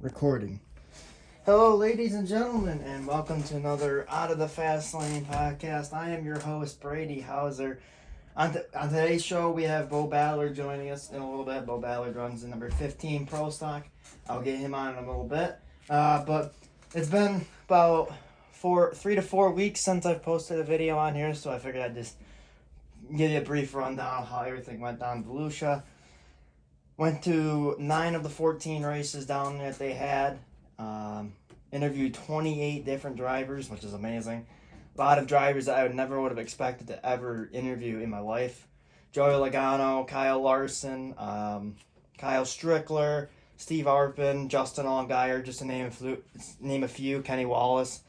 Recording. Hello, ladies and gentlemen, and welcome to another Out of the Fast Lane podcast. I am your host, Brady Hauser. On today's show, we have Beau Ballard joining us in a little bit. Beau Ballard runs the number 15 Pro Stock. I'll get him on in a little bit. But it's been about 3 to 4 weeks since I've posted a video on here, so I figured I'd just give you a brief rundown of how everything went down in Volusia. Went to 9 of the 14 races down there that they had. Interviewed 28 different drivers, which is amazing. A lot of drivers that I never would have expected to ever interview in my life. Joey Logano, Kyle Larson, Kyle Strickler, Steve Arpin, Justin Allgaier, just to name a few, Kenny Wallace.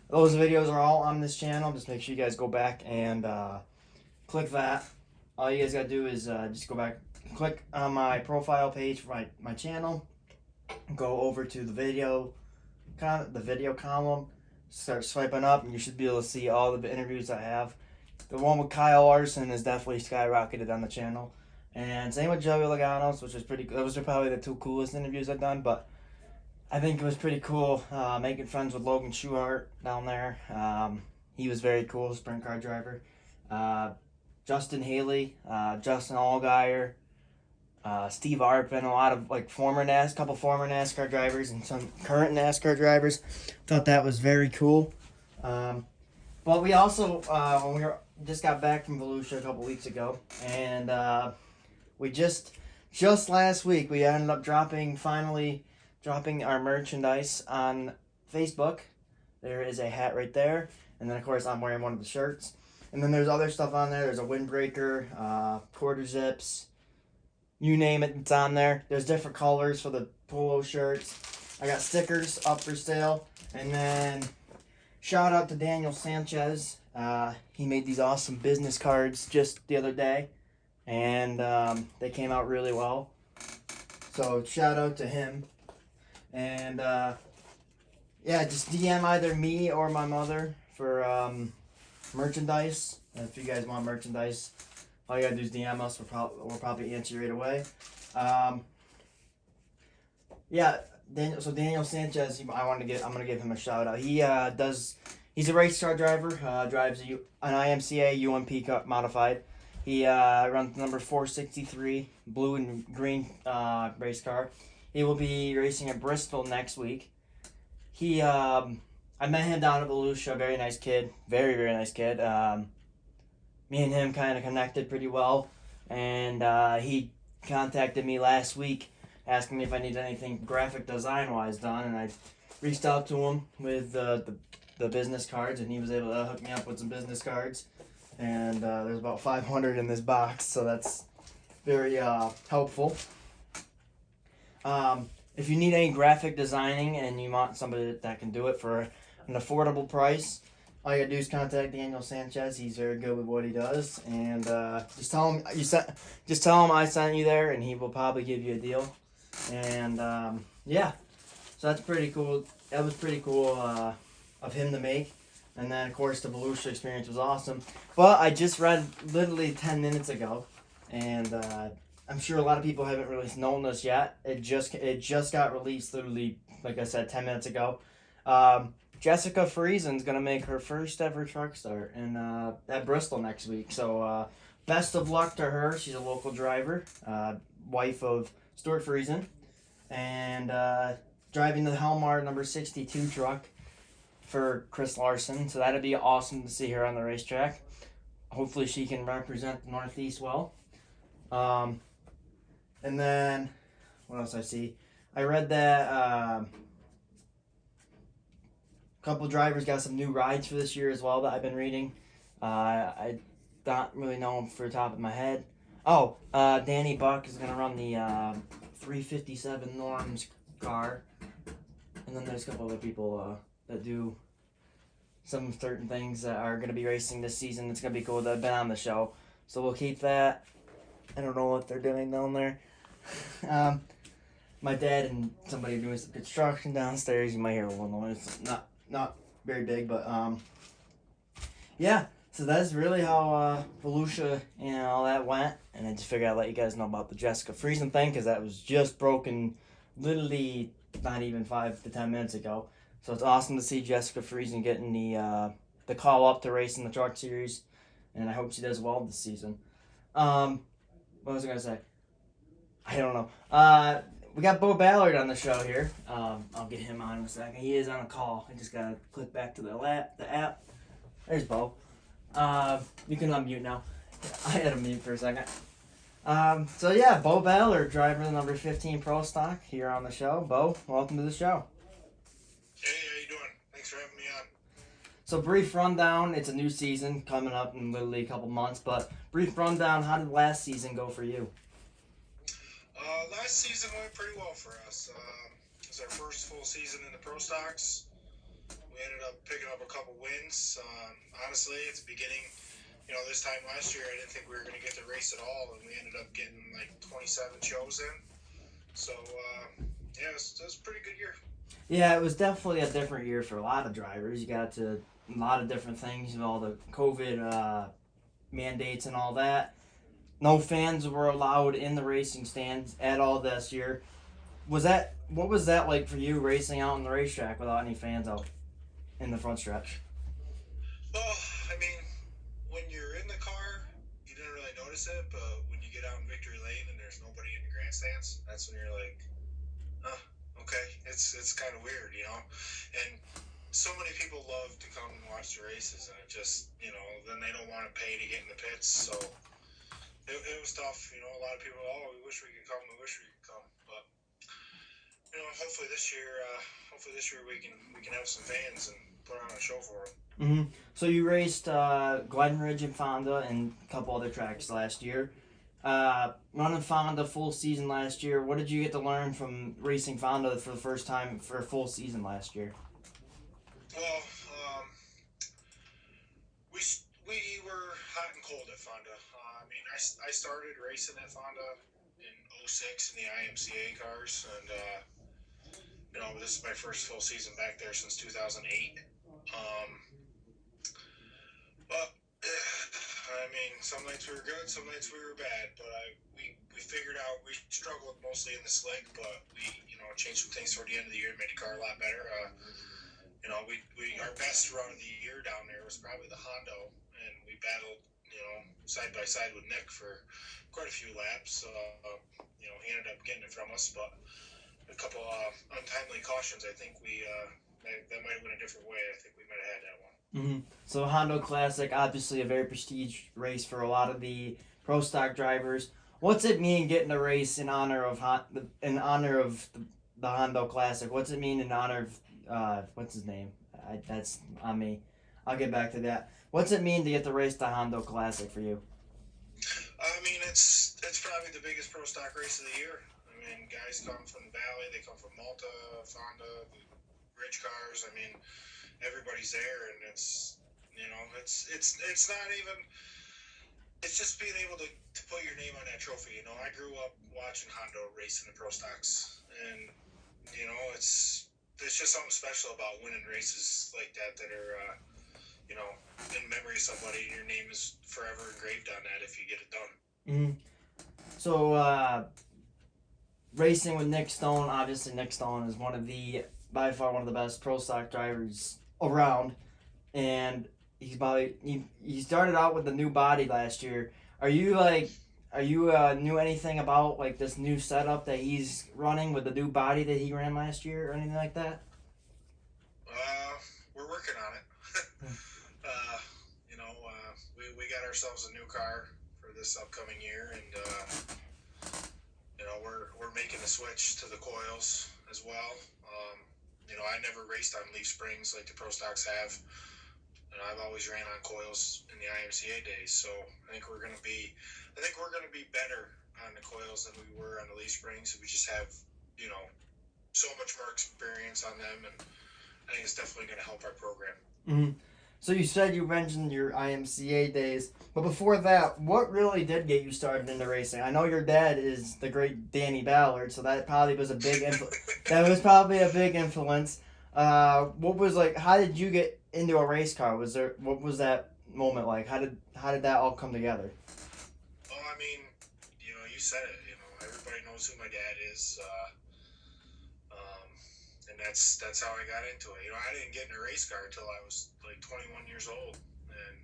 Those videos are all on this channel. Just make sure you guys go back and click that. All you guys got to do is just go back, click on my profile page for my channel, go over to the video column, start swiping up, and you should be able to see all the interviews I have. The one with Kyle Larson is definitely skyrocketed on the channel, and same with Joey Logano, which was pretty. Those are probably the two coolest interviews I've done, but I think it was pretty cool making friends with Logan Schuhart down there. He was very cool, sprint car driver. Justin Haley, Justin Allgaier, Steve Arpin, a lot of couple former NASCAR drivers and some current NASCAR drivers. Thought that was very cool. But we also, when we just got back from Volusia a couple weeks ago, and we just last week we ended up finally dropping our merchandise on Facebook. There is a hat right there, and then of course I'm wearing one of the shirts. And then there's other stuff on there. There's a windbreaker, quarter zips. You name it, it's on there. There's different colors for the polo shirts. I got stickers up for sale. And then shout out to Daniel Sanchez. He made these awesome business cards just the other day. And they came out really well. So shout out to him. And just DM either me or my mother for merchandise. And if you guys want merchandise, all you gotta do is DM us. We'll probably answer you right away. Daniel Sanchez. I'm gonna give him a shout out. He's a race car driver. Drives an IMCA UMP Cup modified. He runs number 463 blue and green race car. He will be racing at Bristol next week. I met him down at Volusia. Very nice kid. Very, very nice kid. Me and him kind of connected pretty well. And he contacted me last week asking me if I needed anything graphic design-wise done. And I reached out to him with the business cards, and he was able to hook me up with some business cards. And there's about 500 in this box, so that's very helpful. If you need any graphic designing and you want somebody that can do it for an affordable price, all you gotta do is contact Daniel Sanchez. He's very good with what he does, and just tell him I sent you there, and he will probably give you a deal. And so that's pretty cool. That was pretty cool of him to make. And then of course the Volusia experience was awesome. But I just read literally 10 minutes ago, and I'm sure a lot of people haven't really known this yet. It just got released literally, like I said, 10 minutes ago. Jessica Friesen's going to make her first ever truck start at Bristol next week. So best of luck to her. She's a local driver, wife of Stuart Friesen, and driving the Helmar number 62 truck for Chris Larson. So that'd be awesome to see her on the racetrack. Hopefully she can represent the Northeast well. And then, what else I see? I read that couple drivers got some new rides for this year as well that I've been reading. I don't really know them for the top of my head. Danny Buck is going to run the 357 Norms car. And then there's a couple other people that do some certain things that are going to be racing this season. It's going to be cool that have been on the show. So we'll keep that. I don't know what they're doing down there. My dad and somebody are doing some construction downstairs. You might hear a little noise. Not very big, but so that's really how Volusia and all that went. And I just figured I'd let you guys know about the Jessica Friesen thing, because that was just broken literally not even 5 to 10 minutes ago. So it's awesome to see Jessica Friesen getting the call up to race in the truck series, and I hope she does well this season. What was I gonna say? I don't know. We got Beau Ballard on the show here. I'll get him on in a second. He is on a call. I just gotta click back to the app. There's Beau. You can unmute now. I had to mute for a second. So yeah, Beau Ballard, driver of the number 15 Pro Stock, here on the show. Beau, welcome to the show. Hey, how you doing? Thanks for having me on. So brief rundown. It's a new season coming up in literally a couple months, but brief rundown. How did last season go for you? Last season went pretty well for us. It was our first full season in the Pro Stocks. We ended up picking up a couple wins. Honestly, at the beginning, this time last year, I didn't think we were going to get to race at all, and we ended up getting like 27 shows in. So, it was a pretty good year. Yeah, it was definitely a different year for a lot of drivers. You got to a lot of different things, all the COVID mandates and all that. No fans were allowed in the racing stands at all this year. What was that like for you, racing out on the racetrack without any fans out in the front stretch? Well, I mean, when you're in the car, you didn't really notice it, but when you get out in Victory Lane and there's nobody in the grandstands, that's when you're like, okay, it's kind of weird, And so many people love to come and watch the races, and it just, then they don't want to pay to get in the pits, so it was tough. A lot of people, we wish we could come, but hopefully this year we can have some fans and put on a show for them. Mm-hmm. So you raced Glen Ridge and Fonda and a couple other tracks last year. Running Fonda full season last year, what did you get to learn from racing Fonda for the first time for a full season last year? Well, we were hot and cold at Fonda. I started racing at Fonda in 2006 in the IMCA cars, and this is my first full season back there since 2008. But some nights we were good, some nights we were bad, but we figured out we struggled mostly in the slick, but we changed some things toward the end of the year and made the car a lot better. Our best run of the year down there was probably the Hondo, and we battled side by side with Nick for quite a few laps. He ended up getting it from us, but a couple untimely cautions. I think that might have went a different way. I think we might have had that one. Mm-hmm. So Hondo Classic, obviously a very prestige race for a lot of the pro stock drivers. What's it mean getting a race in honor of the Hondo Classic? What's it mean in honor of what's his name? That's on me. I'll get back to that. What's it mean to get to race the Hondo Classic for you? It's probably the biggest pro stock race of the year. Guys come from the Valley, they come from Malta, Fonda, the Ridge cars. Everybody's there, and it's not even. It's just being able to put your name on that trophy. I grew up watching Hondo race in the pro stocks, and it's just something special about winning races like that are in memory of somebody, and your name is forever engraved on that if you get it done. Mm-hmm. So, racing with Nick Stone, obviously Nick Stone is by far one of the best pro stock drivers around, and he started out with the new body last year. Are you knew anything about like this new setup that he's running with the new body that he ran last year or anything like that? We're working on it. We got ourselves a new car for this upcoming year, and we're making a switch to the coils as well. I never raced on leaf springs like the pro stocks have, and I've always ran on coils in the IMCA days. So I think we're gonna be better on the coils than we were on the leaf springs. We just have so much more experience on them, and I think it's definitely gonna help our program. Mm-hmm. So you mentioned your IMCA days, but before that, what really did get you started into racing? I know your dad is the great Danny Ballard, so that probably was a big a big influence. What was how did you get into a race car? What was that moment like? How did that all come together? Well, you said it. Everybody knows who my dad is. that's how I got into it. I didn't get in a race car until I was like 21 years old, and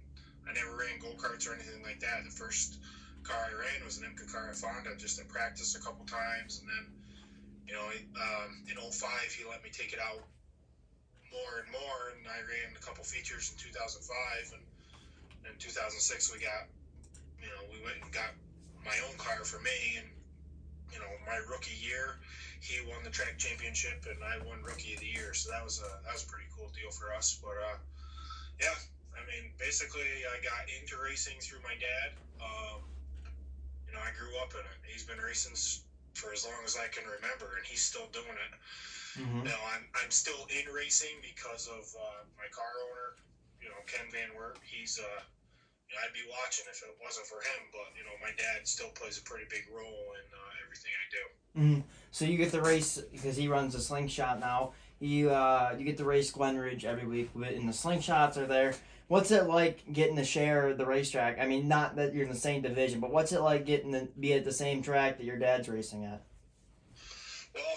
I never ran go-karts or anything like that. The first car I ran was an Imca car I found. I just practiced a couple times, and then in '05 he let me take it out more and more, and I ran a couple features in 2005, and in 2006 we went and got my own car for me, and my rookie year he won the track championship and I won rookie of the year, so that was a pretty cool deal for us. But yeah, I mean, basically I got into racing through my dad. I grew up in it. He's been racing for as long as I can remember, and he's still doing it. Mm-hmm. I'm still in racing because of my car owner, Ken Van Wert. He's I'd be watching if it wasn't for him, but my dad still plays a pretty big role in everything I do. Mm-hmm. So you get to race because he runs a slingshot now. You get to race Glen Ridge every week, and the slingshots are there. What's it like getting to share the racetrack? I mean, not that you're in the same division, but what's it like getting to be at the same track that your dad's racing at? Well,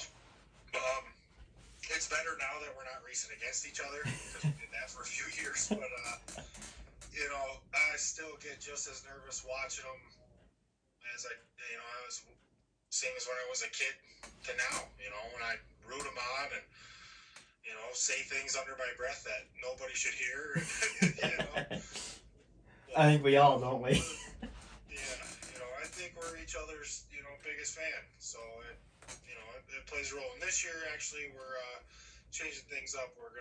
it's better now that we're not racing against each other because we did that for a few years. But I still get just as nervous watching them as I was same as when I was a kid to now. When I root them on and say things under my breath that nobody should hear. I think we all, don't we? Yeah, I think we're each other's biggest fan. So it plays a role. And this year actually we're changing things up. We're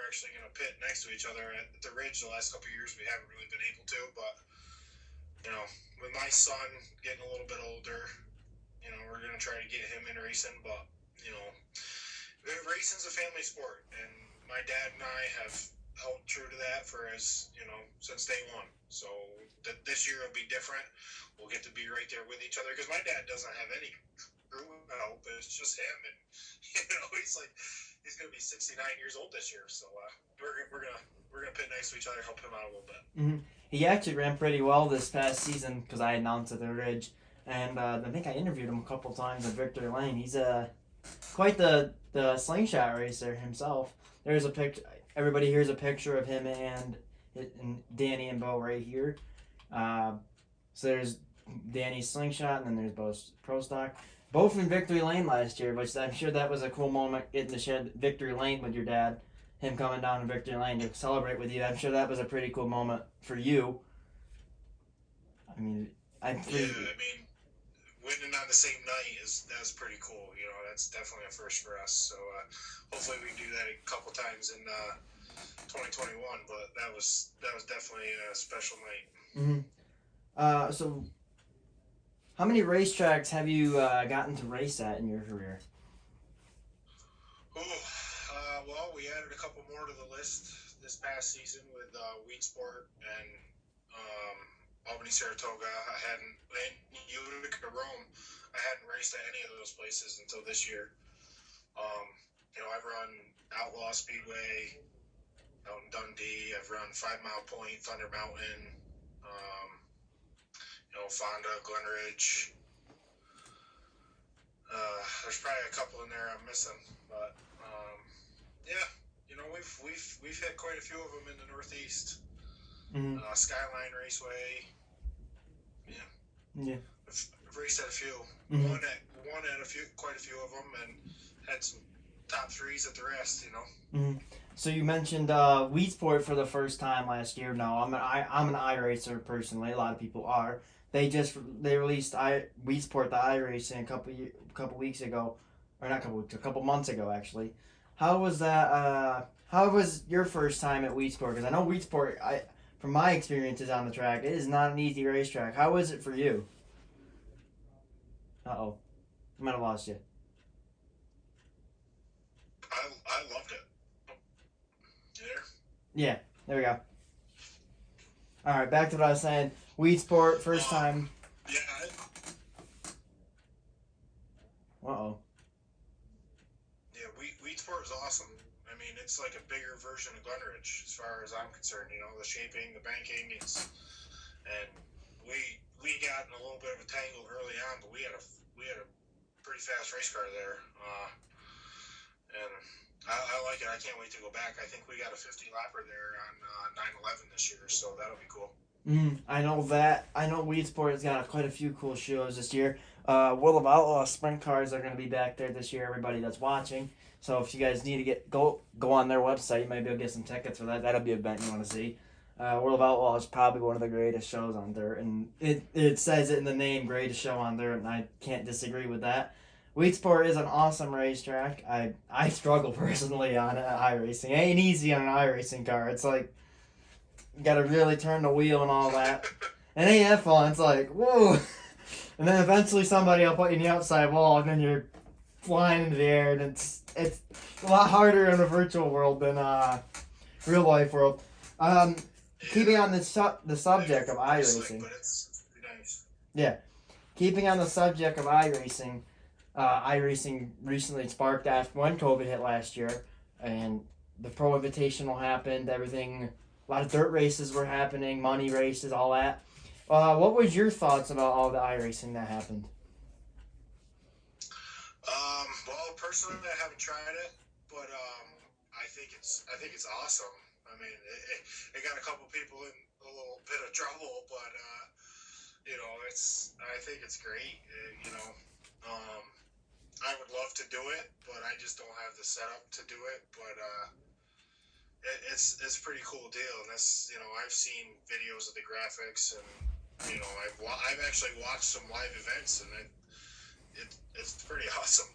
actually gonna pit next to each other at the Ridge. The last couple of years we haven't really been able to, but with my son getting a little bit older, we're gonna try to get him in racing. But racing's a family sport, and my dad and I have held true to that since day one. So this year will be different. We'll get to be right there with each other because my dad doesn't have any crew help. It's just him, and he's gonna be 69 years old this year. So we're gonna pit next to each other, help him out a little bit. Mm-hmm. He actually ran pretty well this past season because I announced at the Ridge, and I think I interviewed him a couple times at Victory Lane. He's quite the slingshot racer himself. There's a picture. Everybody here's a picture of him and Danny and Beau right here. So there's Danny's slingshot, and then there's Beau's pro stock. Both in Victory Lane last year, but I'm sure that was a cool moment getting to share Victory Lane with your dad. Him coming down to Victory Lane to celebrate with you. I'm sure that was a pretty cool moment for you. I mean, winning on the same night that's pretty cool. That's definitely a first for us. So hopefully we can do that a couple times in 2021. But that was definitely a special night. Mm-hmm. So how many racetracks have you gotten to race at in your career? Well, we added a couple more to the list this past season with Wheatsport and Albany, Saratoga. In Utica, Rome, I hadn't raced at any of those places until this year. I've run Outlaw Speedway out in Dundee. I've run 5 Mile Point, Thunder Mountain, Fonda, Glen Ridge. There's probably a couple in there I'm missing, but we've hit quite a few of them in the Northeast. Mm-hmm. Skyline Raceway. Yeah. I've raced at a few. Mm-hmm. Won at quite a few of them, and had some top threes at the rest. Mm-hmm. So you mentioned Wheatsport for the first time last year. No, I'm an iRacer personally. A lot of people are. They released Wheatsport the iRacing a couple weeks ago, or not a couple weeks, a couple months ago actually. How was that? How was your first time at Wheatsport? Because I know Wheatsport, from my experiences on the track, it is not an easy racetrack. How was it for you? I might have lost you. I loved it. There? Yeah, there we go. All right, back to what I was saying. Wheatsport, first time. Yeah. Yeah, Wheatsport is awesome. I mean, it's like a bigger version of Glen Ridge as far as I'm concerned. The shaping, the banking, and we got in a little bit of a tangle early on, but we had a pretty fast race car there, and like it. I can't wait to go back. I think we got a 50 lapper there on 9/11 this year, so that'll be cool. I know that. I know Wheatsport has got quite a few cool shows this year. World of Outlaw sprint cars are going to be back there this year. Everybody that's watching. So if you guys need to go on their website, maybe I'll get some tickets for that. That'll be an event you want to see. World of Outlaw is probably one of the greatest shows on dirt, and it says it in the name, greatest show on dirt, and I can't disagree with that. Wheatsport is an awesome racetrack. I struggle personally on iRacing. It ain't easy on an iRacing car. It's like you got to really turn the wheel and all that. It ain't that fun. It's like whoa, and then eventually somebody will put you in the outside wall, and then you're flying into the air, and it's a lot harder in the virtual world than real life world. Keeping on the subject of iRacing. But it's nice. Yeah. Keeping on the subject of iRacing, iRacing recently sparked after when COVID hit last year, and the Pro Invitational happened, everything, a lot of dirt races were happening, money races, all that. What was your thoughts about all the iRacing that happened? Well, personally, I haven't tried it, but I think it's awesome. I mean, it got a couple people in a little bit of trouble, but I think it's great. I would love to do it, but I just don't have the setup to do it. But it's a pretty cool deal, and I've seen videos of the graphics, and I've actually watched some live events, and it's pretty awesome.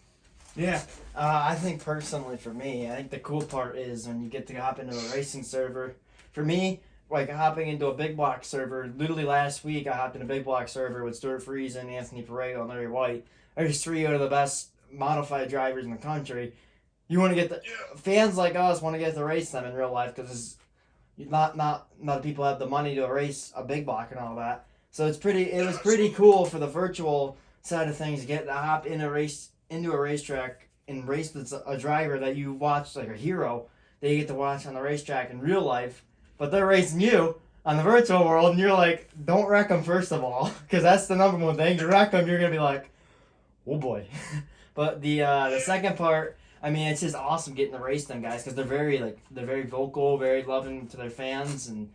Yeah, I think personally for me, I think the cool part is when you get to hop into a racing server. For me, like hopping into a big block server, literally last week I hopped in a big block server with Stuart Friesen, Anthony Parego, and Larry White. There's three out of the best modified drivers in the country. You want to get fans like us want to get to race them in real life because not people have the money to race a big block and all that. So it was pretty cool for the virtual side of things to get to hop into a racetrack and race with a driver that you watch like a hero that you get to watch on the racetrack in real life, but they're racing you on the virtual world, and you're like, don't wreck them first of all, because that's the number one thing. You wreck them, you're gonna be like, oh boy. But the second part, I mean, it's just awesome getting to race them guys because they're very vocal, very loving to their fans, and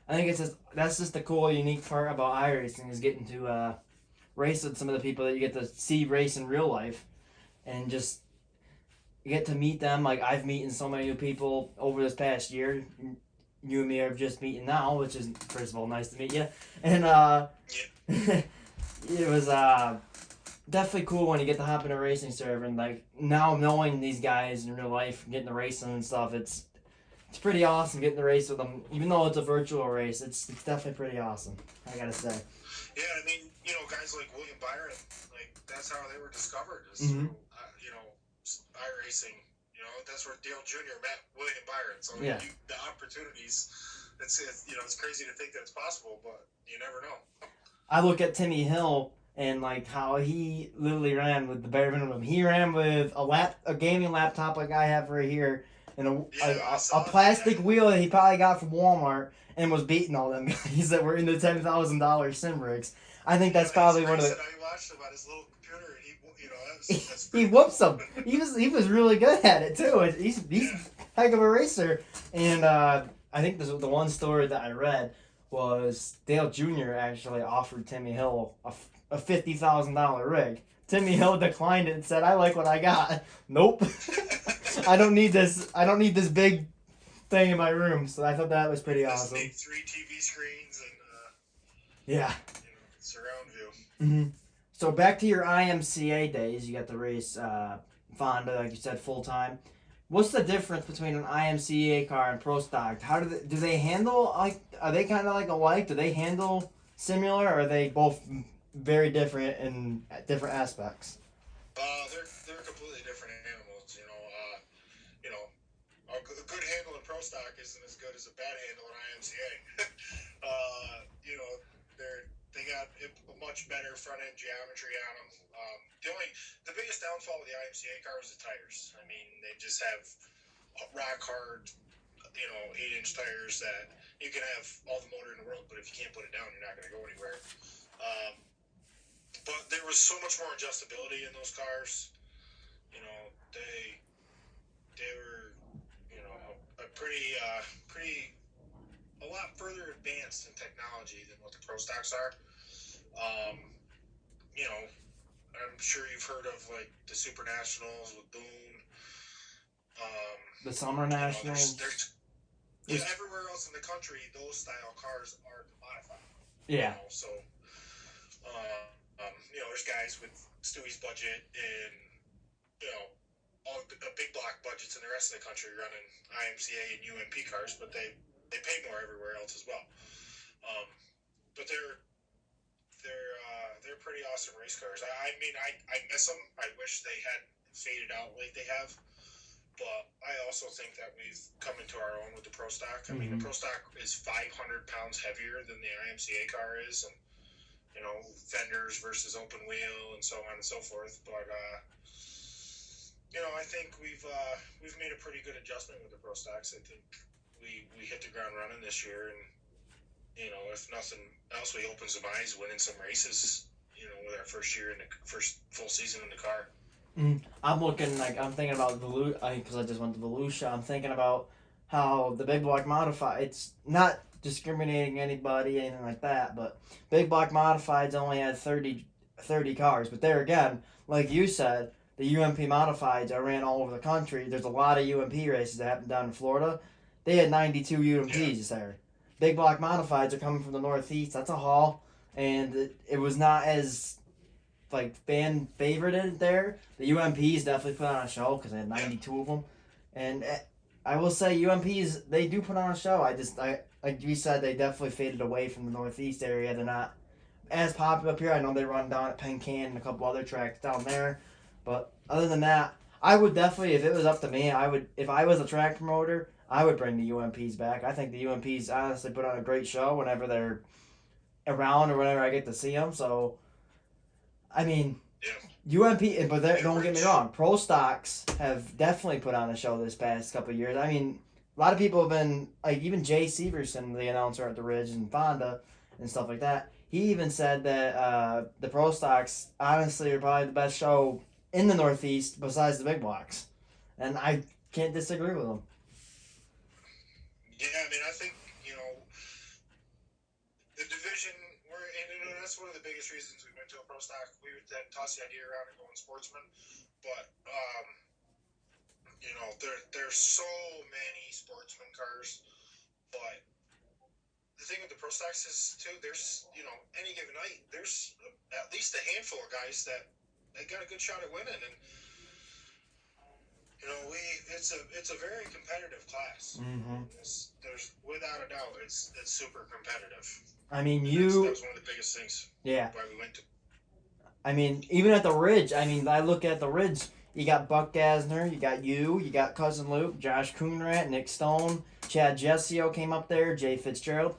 I think that's just the cool, unique part about iRacing is getting to race with some of the people that you get to see race in real life. And just you get to meet them. Like I've meeting so many new people over this past year. You and me are just meeting now, which is first of all nice to meet you. And it was definitely cool when you get to hop in a racing server and like now knowing these guys in real life, getting to race them and stuff. It's pretty awesome getting to race with them, even though it's a virtual race. It's definitely pretty awesome. I gotta say. Yeah, I mean, guys like William Byron, like that's how they were discovered. Is through iRacing. That's where Dale Jr. met William Byron. So the opportunities, it's crazy to think that it's possible, but you never know. I look at Timmy Hill and like how he literally ran with the bare minimum. He ran with a gaming laptop like I have right here, and a plastic wheel that he probably got from Walmart, and was beating all them guys that were in the $10,000 sim rigs. I think that's probably one of the. I watched him on his little computer, and he whoops them. He was really good at it too. He's a heck of a racer, and I think the one story that I read was Dale Jr. actually offered Timmy Hill a $50,000 rig. Timmy Hill declined it and said, "I like what I got. Nope, I don't need this. I don't need this big thing in my room." So I thought that was pretty awesome. 3 TV screens and yeah. Surround view. Mm-hmm. So back to your IMCA days, you got the race Fonda, like you said, full time. What's the difference between an IMCA car and Pro Stock? How do they handle like? Are they kind of like alike? Do they handle similar, or are they both very different in different aspects? They're completely different animals. A good handle in Pro Stock isn't as good as a bad handle in IMCA. They got a much better front end geometry on them. The biggest downfall of the IMCA car was the tires. I mean, they just have rock hard, 8-inch tires that you can have all the motor in the world, but if you can't put it down, you're not going to go anywhere. But there was so much more adjustability in those cars. They were advanced in technology than what the pro stocks are. You know, I'm sure you've heard of like the Super Nationals with Boone. The Summer You know, Nationals. everywhere else in the country, those style cars are modified. Yeah. You know, so you know, there's guys with Stewie's budget and you know all the big block budgets in the rest of the country running IMCA and UMP cars, but they pay more everywhere else as well. But they're pretty awesome race cars. I mean, I miss them. I wish they had faded out like they have. But I also think that we've come into our own with the Pro Stock. I mean, the Pro Stock is 500 pounds heavier than the IMCA car is, and you know, fenders versus open wheel and so on and so forth. But you know, I think we've made a pretty good adjustment with the Pro Stocks. I think we hit the ground running this year, and you know, if nothing else, we opened some eyes winning some races. You know, with our first year in the first full season in the car. I'm thinking about because I just went to Volusia. I'm thinking about how the big block modified. It's not discriminating anybody, anything like that, but big block modifieds only had 30 cars. But there again, like you said, the UMP modifieds are ran all over the country. There's a lot of UMP races that happen down in Florida. They had 92 UMPs there. Big block modifieds are coming from the Northeast. That's a haul, and it was not as like fan favorited there. The UMPs definitely put on a show because they had 92 of them, and I will say UMPs they do put on a show. I like you said, they definitely faded away from the Northeast area. They're not as popular up here. I know they run down at Penn Can and a couple other tracks down there, but other than that, I would definitely, if it was up to me, if I was a track promoter, I would bring the UMPs back. I think the UMPs honestly put on a great show whenever they're around or whenever I get to see them. So. I mean, UMP, but don't get me wrong. Pro stocks have definitely put on a show this past couple of years. I mean, a lot of people have been like even Jay Severson, the announcer at the Ridge and Fonda and stuff like that. He even said that the pro stocks honestly are probably the best show in the Northeast besides the big blocks, and I can't disagree with him. Yeah, I mean, I think you know the division. That's one of the biggest reasons we went to a pro stock. We would then toss the idea around and go in sportsman, but you know there's so many sportsman cars. But the thing with the pro stocks is too, there's you know any given night there's at least a handful of guys that they got a good shot at winning, and you know it's a very competitive class. Mm-hmm. There's without a doubt it's super competitive. I mean, that was one of the biggest things. Yeah. Why we went to. I mean, even at the Ridge. I mean, I look at the Ridge. You got Buck Gasner. You got you got Cousin Luke, Josh Coonrat, Nick Stone, Chad Jessio came up there, Jay Fitzgerald.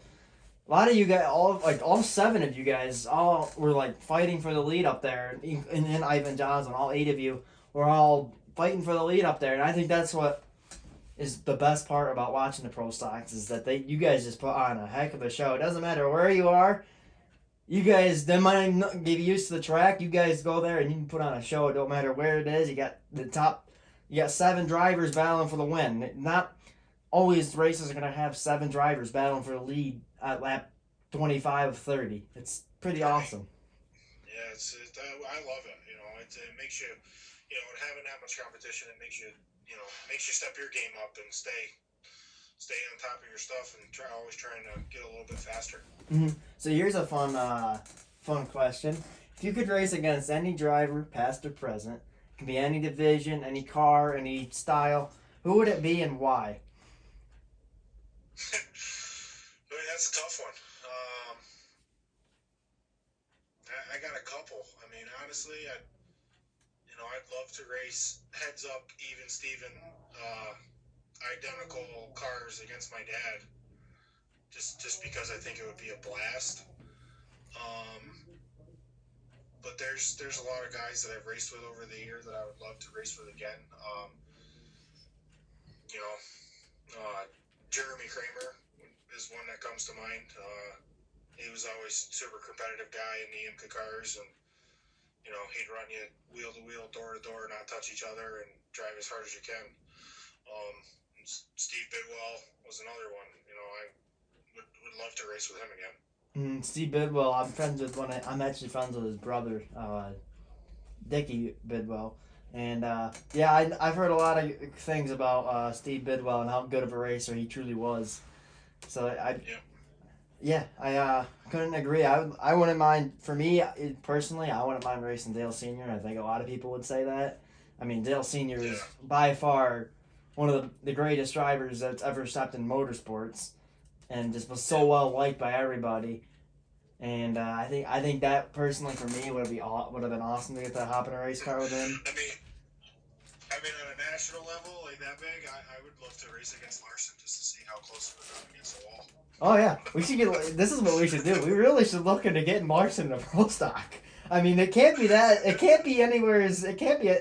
A lot of you guys, all 7 of you guys, all were like fighting for the lead up there, and then Ivan Johnson. All 8 of you were all fighting for the lead up there, and I think that's what is the best part about watching the pro stocks is that you guys just put on a heck of a show. It doesn't matter where you are. You guys, they might not get used to the track. You guys go there and you can put on a show. It don't matter where it is. You got 7 drivers battling for the win. Not always races are going to have 7 drivers battling for the lead at lap 25 of 30. It's pretty awesome. Yeah, I love it. You know, it makes you, you know, having that much competition, it makes you step your game up and stay on top of your stuff and always trying to get a little bit faster. Mm-hmm. So here's a fun question. If you could race against any driver, past or present, it can be any division, any car, any style, who would it be and why? I mean, that's a tough one. I got a couple. I mean, honestly, I'd love to race heads up, even Steven, identical cars against my dad. Just because I think it would be a blast. But there's a lot of guys that I've raced with over the years that I would love to race with again. Jeremy Kramer is one that comes to mind. He was always a super competitive guy in the Imca cars, and you know he'd run you wheel to wheel, door to door, not touch each other, and drive as hard as you can. Steve Bigwell was another one. You know, I would love to race with him again. Steve Bidwell, I'm actually friends with his brother, Dickie Bidwell. And I've heard a lot of things about Steve Bidwell and how good of a racer he truly was. So I couldn't agree. I wouldn't mind, for me personally, I wouldn't mind racing Dale Sr. I think a lot of people would say that. I mean, Dale Sr. is by far one of the greatest drivers that's ever stepped in motorsports, and just was so well liked by everybody. And I think that personally for me would have been awesome to get to hop in a race car with him. I mean, on a national level like that big, I would love to race against Larson just to see how close we're up against the wall. Oh yeah, we should get. This is what we should do. We really should look into getting Larson in a pro stock. I mean, it can't be that. It can't be anywhere. It can't be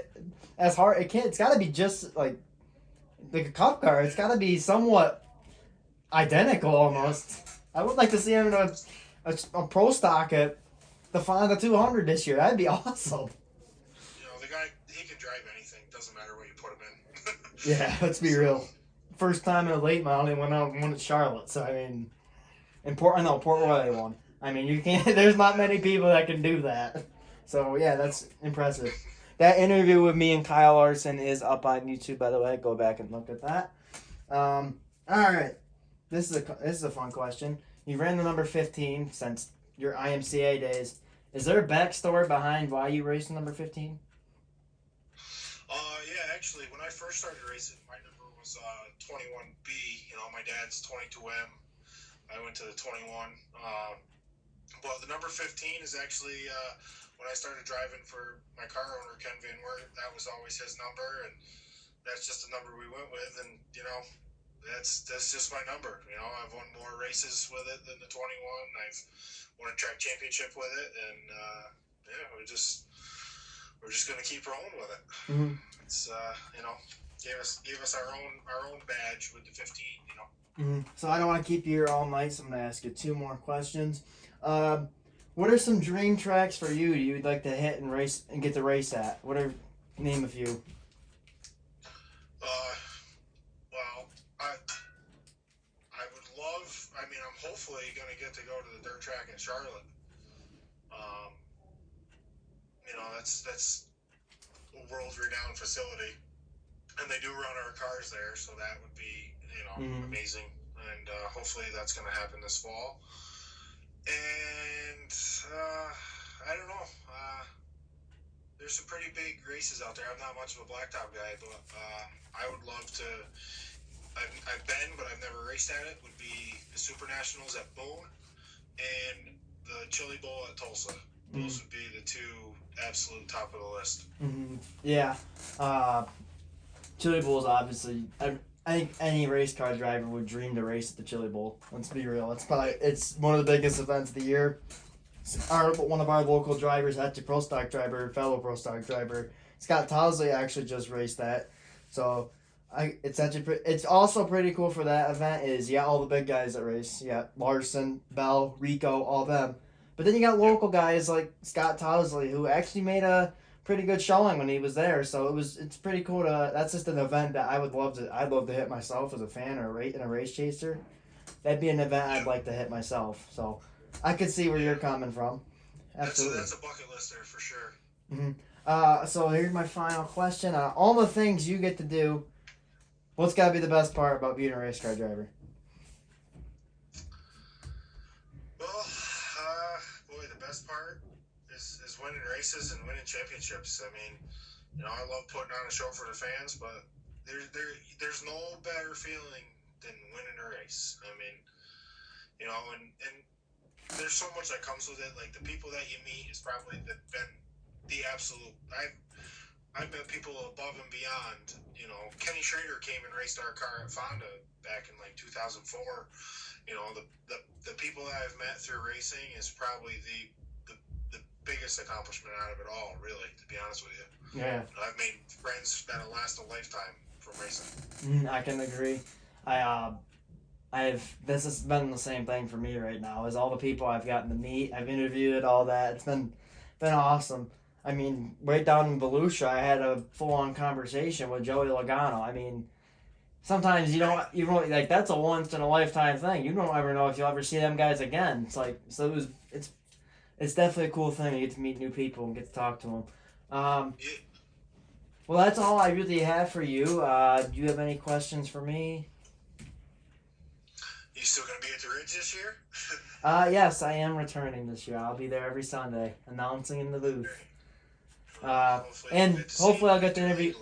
as hard. It can't. It's got to be just like a cup car. It's got to be somewhat identical almost. I would like to see him in a pro stock at the Fonda 200 this year. That'd be awesome. The guy, he can drive anything. Doesn't matter what you put him in. Yeah, let's be real. First time in a late model, he went out and won at Charlotte. So I mean, Port Royal they won. I mean, you can't. There's not many people that can do that. So yeah, that's impressive. That interview with me and Kyle Larson is up on YouTube, by the way. Go back and look at that. All right, this is a fun question. You ran the number 15 since your IMCA days. Is there a backstory behind why you raced the number 15? Yeah, actually, when I first started racing, my number was 21B. My dad's 22M. I went to the 21. But the number 15 is actually when I started driving for my car owner, Ken Van Wert. That was always his number, and that's just the number we went with. And that's just my number. I've won more races with it than the 21. I've won a track championship with it, and we're just gonna keep rolling with it. Mm-hmm. It's gave us our own badge with the 15. Mm-hmm. So I don't want to keep you here all night, so I'm gonna ask you two more questions. What are some dream tracks for you you'd like to hit and race and get to race at? Name a few. Well, I would love. I mean, I'm hopefully going to get to go to the dirt track in Charlotte. That's a world-renowned facility, and they do run our cars there, so that would be amazing. And hopefully that's going to happen this fall. And I don't know. There's some pretty big races out there. I'm not much of a blacktop guy, but I would love to. I've been, but I've never raced at it. Would be the Super Nationals at Boone and the Chili Bowl at Tulsa. Those would be the two absolute top of the list. Mm-hmm. Yeah. Chili Bowl is obviously. I think any race car driver would dream to race at the Chili Bowl. Let's be real. It's one of the biggest events of the year. One of our local drivers, actually fellow pro stock driver, Scott Towsley actually just raced that. So it's also pretty cool for that event is all the big guys that race. Larson, Bell, Rico, all them. But then you got local guys like Scott Towsley who actually made a pretty good showing when he was there. So it's pretty cool that's just an event that I'd love to hit myself as a fan or in a race chaser. That'd be an event I'd like to hit myself. So I could see where you're coming from. Absolutely. That's a bucket lister for sure. Mm-hmm. So here's my final question. All the things you get to do, what's got to be the best part about being a race car driver? Well, the best part is winning races and winning championships. I mean, I love putting on a show for the fans, but there's no better feeling than winning a race. I mean, and there's so much that comes with it. Like the people that you meet is probably been the absolute. I've met people above and beyond. Kenny Schrader came and raced our car at Fonda back in like 2004. The people that I've met through racing is probably the biggest accomplishment out of it all. Really, to be honest with you. Yeah. I've made friends that'll last a lifetime from racing. I can agree. This has been the same thing for me right now. Is all the people I've gotten to meet, I've interviewed, all that. It's been awesome. I mean, right down in Volusia, I had a full-on conversation with Joey Logano. I mean, sometimes you don't like that's a once in a lifetime thing. You don't ever know if you'll ever see them guys again. It's like so it's definitely a cool thing to get to meet new people and get to talk to them. Yeah. Well, that's all I really have for you. Do you have any questions for me? You still gonna be at the Ridge this year? Yes, I am returning this year. I'll be there every Sunday, announcing in the booth. Hopefully I'll get to interview.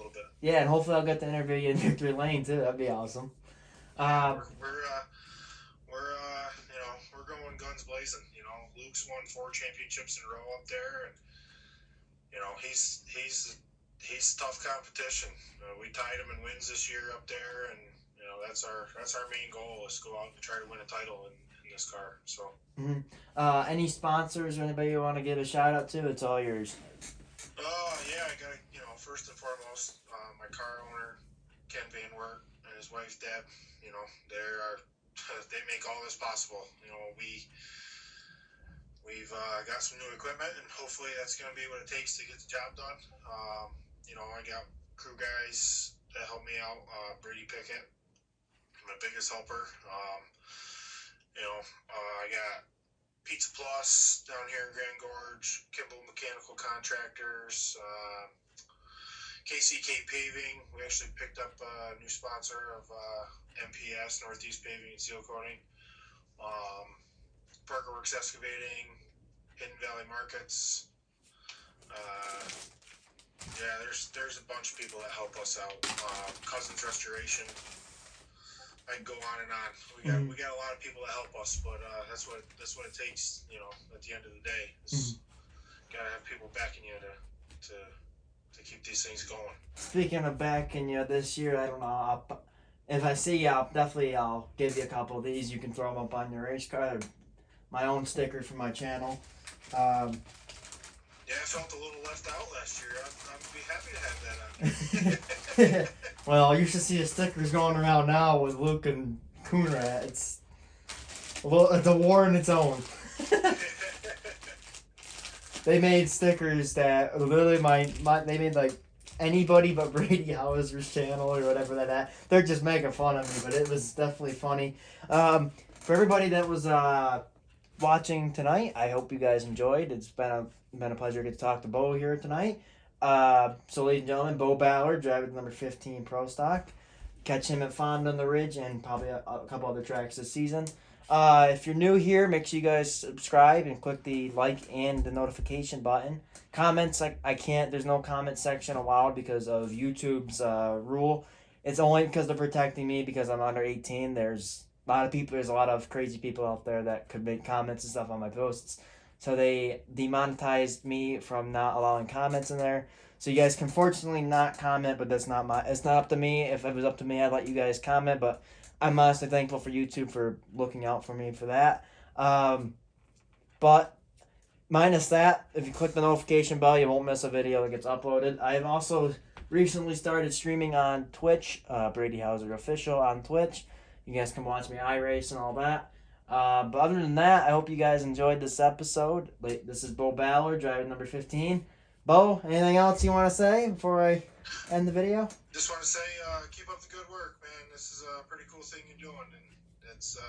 Yeah, and hopefully I'll get to interview you in Victory Lane too. That'd be awesome. We're going guns blazing. You know, Luke's won 4 championships in a row up there, and you know he's tough competition. We tied him in wins this year up there, and you know that's our main goal is to go out and try to win a title in this car. So. Mm-hmm. Any sponsors or anybody you want to give a shout out to? It's all yours. Yeah, I got first and foremost, my car owner Ken Van Wert and his wife Deb. You know, they make all this possible. You know, we've got some new equipment, and hopefully that's going to be what it takes to get the job done. You know, I got crew guys that help me out. Brady Pickett, my biggest helper. I got Pizza Plus down here in Grand Gorge, Kimball Mechanical Contractors, KCK Paving. We actually picked up a new sponsor of MPS, Northeast Paving and Seal Coating. Parker Works Excavating, Hidden Valley Markets. There's a bunch of people that help us out. Cousins Restoration. I can go on and on. We got a lot of people that help us, but that's what it takes. You know, at the end of the day, gotta have people backing you to keep these things going. Speaking of backing you, this year I don't know. If I see you, I'll give you a couple of these. You can throw them up on your race car. They're my own sticker for my channel. Yeah, I felt a little left out last year. I'd be happy to have that on. Well, you should see the stickers going around now with Luke and Cooner at. It's a war in its own. They made stickers that literally they made like anybody but Brady Hauser's channel or whatever that. They're just making fun of me, but it was definitely funny. For everybody that was watching tonight, I hope you guys enjoyed. It's been a pleasure to get to talk to Beau here tonight. So, ladies and gentlemen, Beau Ballard, driver number 15 Pro Stock. Catch him at Fonda on the Ridge and probably a couple other tracks this season. If you're new here, make sure you guys subscribe and click the like and the notification button. Comments, there's no comment section allowed because of YouTube's rule. It's only because they're protecting me because I'm under 18. There's a lot of crazy people out there that could make comments and stuff on my posts. So they demonetized me from not allowing comments in there. So you guys can fortunately not comment, but it's not up to me. If it was up to me, I'd let you guys comment, but I'm honestly thankful for YouTube for looking out for me for that. But minus that, if you click the notification bell, you won't miss a video that gets uploaded. I have also recently started streaming on Twitch, Brady Hauser Official on Twitch. You guys can watch me iRace and all that. But other than that, I hope you guys enjoyed this episode. This is Beau Ballard, driver number 15. Beau, anything else you want to say before I end the video? Just want to say, keep up the good work, man. This is a pretty cool thing you're doing, and it's,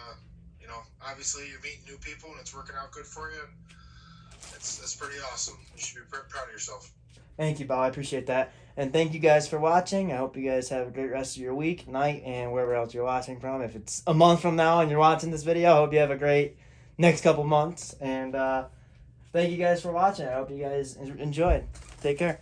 obviously you're meeting new people, and it's working out good for you. It's pretty awesome. You should be proud of yourself. Thank you, Beau. I appreciate that. And thank you guys for watching. I hope you guys have a great rest of your week, night, and wherever else you're watching from. If it's a month from now and you're watching this video, I hope you have a great next couple months. And thank you guys for watching. I hope you guys enjoyed. Take care.